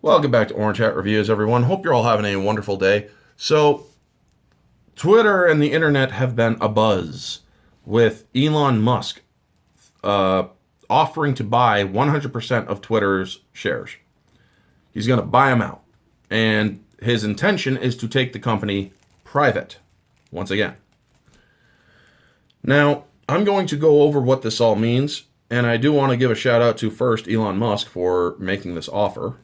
Welcome back to Orange Hat Reviews, everyone. Hope you're all having a wonderful day. So, Twitter and the internet have been abuzz with Elon Musk offering to buy 100% of Twitter's shares. He's going to buy them out. And his intention is to take the company private once again. Now, I'm going to go over what this all means. And I do want to give a shout out to first Elon Musk for making this offer.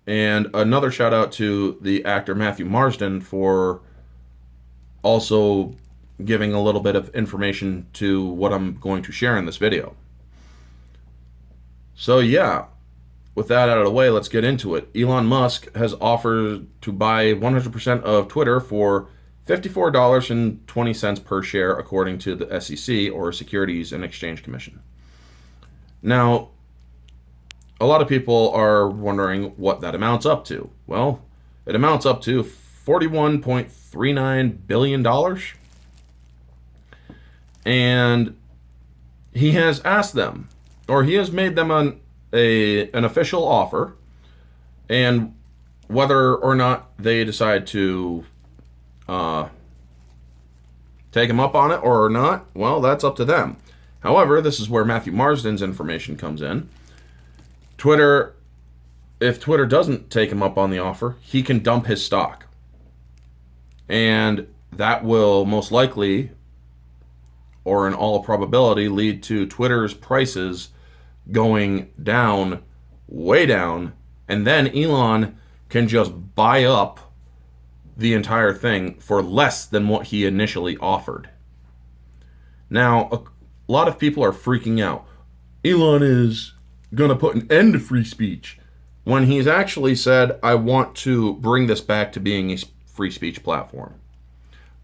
And another shout out to the actor Matthew Marsden for also giving a little bit of information to what I'm going to share in this video. So yeah, with that out of the way, let's get into it. Elon Musk has offered to buy 100% of Twitter for $54.20 per share, according to the SEC, or Securities and Exchange Commission. Now, a lot of people are wondering what that amounts up to. Well, it amounts up to $41.39 billion. And he has asked them, or he has made them an official offer, and whether or not they decide to take him up on it or not, well, that's up to them. However, this is where Matthew Marsden's information comes in. If Twitter doesn't take him up on the offer, he can dump his stock. And that will most likely, or in all probability, lead to Twitter's prices going down, way down, and then Elon can just buy up the entire thing for less than what he initially offered. Now, a lot of people are freaking out. Elon is going to put an end to free speech, when he's actually said, I want to bring this back to being a free speech platform.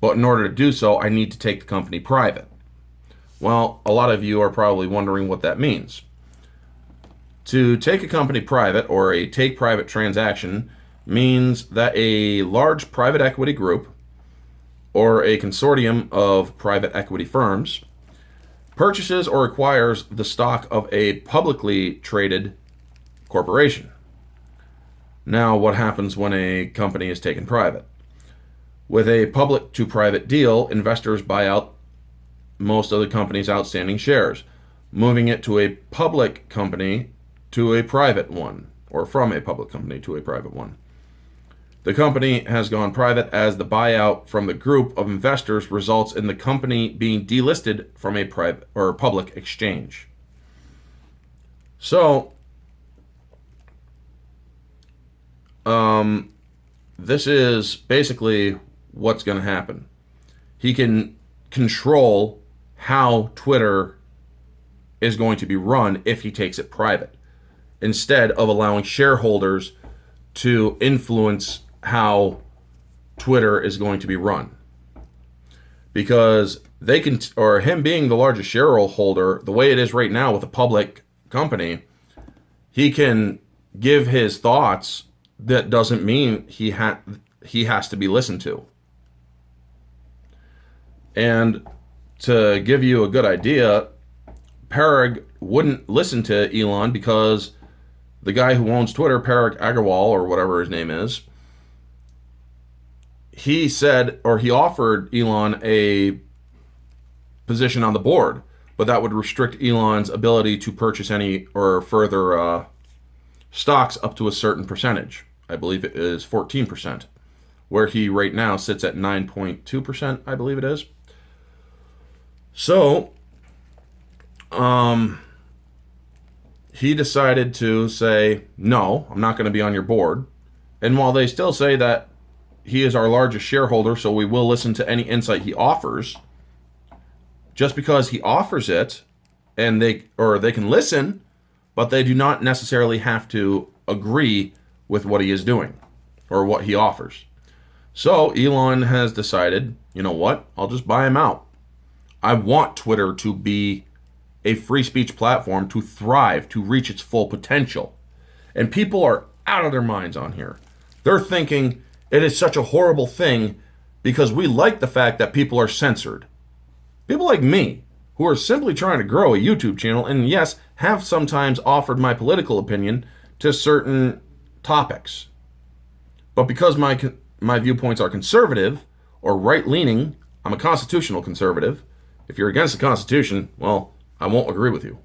But in order to do so, I need to take the company private. Well, a lot of you are probably wondering what that means. To take a company private, or a take private transaction, means that a large private equity group or a consortium of private equity firms purchases or acquires the stock of a publicly traded corporation. Now, what happens when a company is taken private? With a public to private deal, investors buy out most of the company's outstanding shares, moving it to a public company to a private one, or from a public company to a private one. The company has gone private as the buyout from the group of investors results in the company being delisted from a private or public exchange. So, this is basically what's going to happen. He can control how Twitter is going to be run if he takes it private, instead of allowing shareholders to influence how Twitter is going to be run. Because they can, or him being the largest shareholder, the way it is right now with a public company, he can give his thoughts. That doesn't mean he has to be listened to. And to give you a good idea, Parag wouldn't listen to Elon because the guy who owns Twitter, Parag Agrawal, or whatever his name is, he said, or he offered Elon a position on the board, but that would restrict Elon's ability to purchase any or further stocks up to a certain percentage. I believe it is 14%, where he right now sits at 9.2%, I believe it is. So, he decided to say, no, I'm not going to be on your board. And while they still say that he is our largest shareholder, so we will listen to any insight he offers, just because he offers it, and they can listen, but they do not necessarily have to agree with what he is doing or what he offers. So Elon has decided, you know what, I'll just buy him out. I want Twitter to be a free speech platform, to thrive, to reach its full potential. And people are out of their minds on here. They're thinking it is such a horrible thing because we like the fact that people are censored. People like me, who are simply trying to grow a YouTube channel, and yes, have sometimes offered my political opinion to certain topics. But because my viewpoints are conservative or right-leaning, I'm a constitutional conservative. If you're against the Constitution, well, I won't agree with you.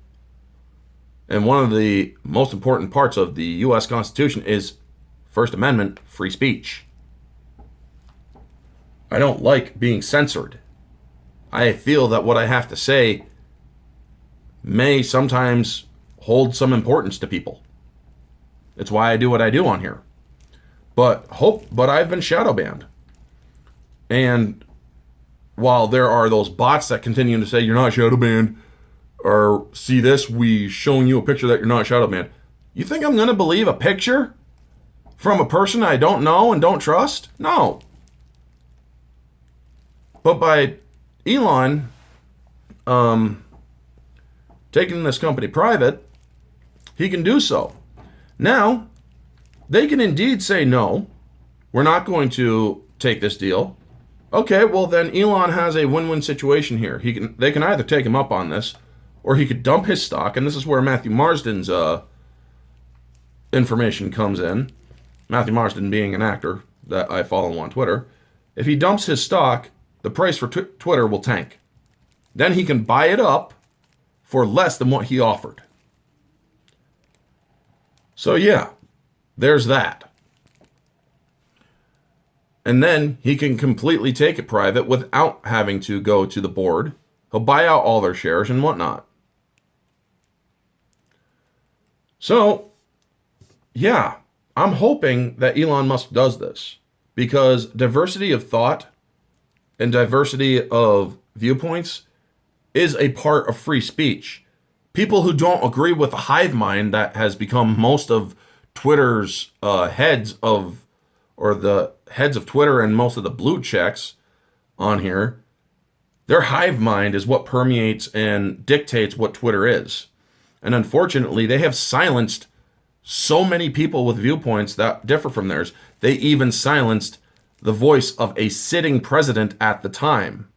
And one of the most important parts of the U.S. Constitution is First Amendment, free speech. I don't like being censored. I feel that what I have to say may sometimes hold some importance to people. It's why I do what I do on here. But I've been shadow banned. And while there are those bots that continue to say you're not shadow banned, or see this, we showing you a picture that you're not shadow banned. You think I'm going to believe a picture from a person I don't know and don't trust? No. But by Elon taking this company private, he can do so. Now, they can indeed say, no, we're not going to take this deal. Okay, well then Elon has a win-win situation here. They can either take him up on this, or he could dump his stock, and this is where Matthew Marsden's information comes in. Matthew Marsden being an actor that I follow on Twitter. If he dumps his stock, the price for Twitter will tank. Then he can buy it up for less than what he offered. So yeah, there's that. And then he can completely take it private without having to go to the board. He'll buy out all their shares and whatnot. So, yeah, I'm hoping that Elon Musk does this, because diversity of thought and diversity of viewpoints is a part of free speech. People who don't agree with the hive mind that has become most of Twitter's heads of Twitter and most of the blue checks on here, their hive mind is what permeates and dictates what Twitter is. And unfortunately, they have silenced so many people with viewpoints that differ from theirs. They even silenced the voice of a sitting president at the time.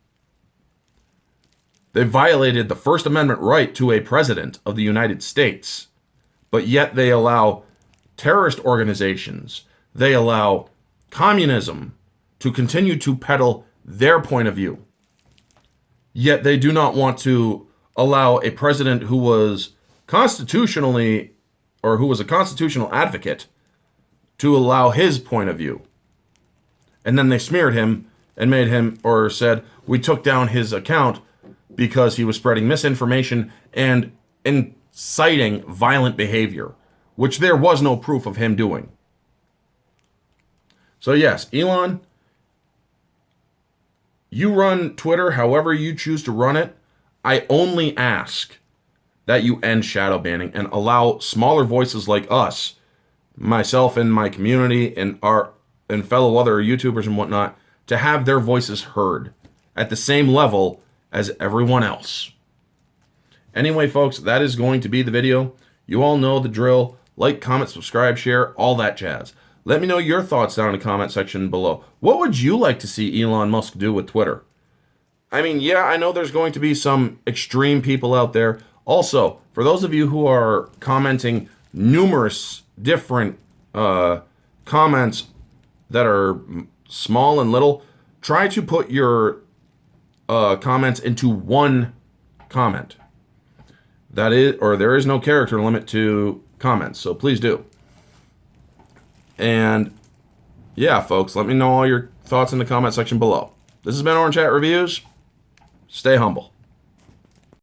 They violated the First Amendment right to a president of the United States. But yet they allow terrorist organizations, they allow communism to continue to peddle their point of view. Yet they do not want to allow a president who was constitutionally, or who was a constitutional advocate, to allow his point of view. And then they smeared him and made him, or said, we took down his account because he was spreading misinformation and inciting violent behavior, which there was no proof of him doing. So yes, Elon, you run Twitter however you choose to run it. I only ask that you end shadow banning and allow smaller voices like us, myself and my community and fellow other YouTubers and whatnot, to have their voices heard at the same level as everyone else. Anyway, folks, that is going to be the video. You all know the drill. Like, comment, subscribe, share, all that jazz. Let me know your thoughts down in the comment section below. What would you like to see Elon Musk do with Twitter? I mean, yeah, I know there's going to be some extreme people out there. Also, for those of you who are commenting numerous different comments that are small and little, try to put your comments into one comment. That is, or there is no character limit to comments, so please do. And yeah, folks, let me know all your thoughts in the comment section below. This has been Orange Hat Reviews. Stay humble.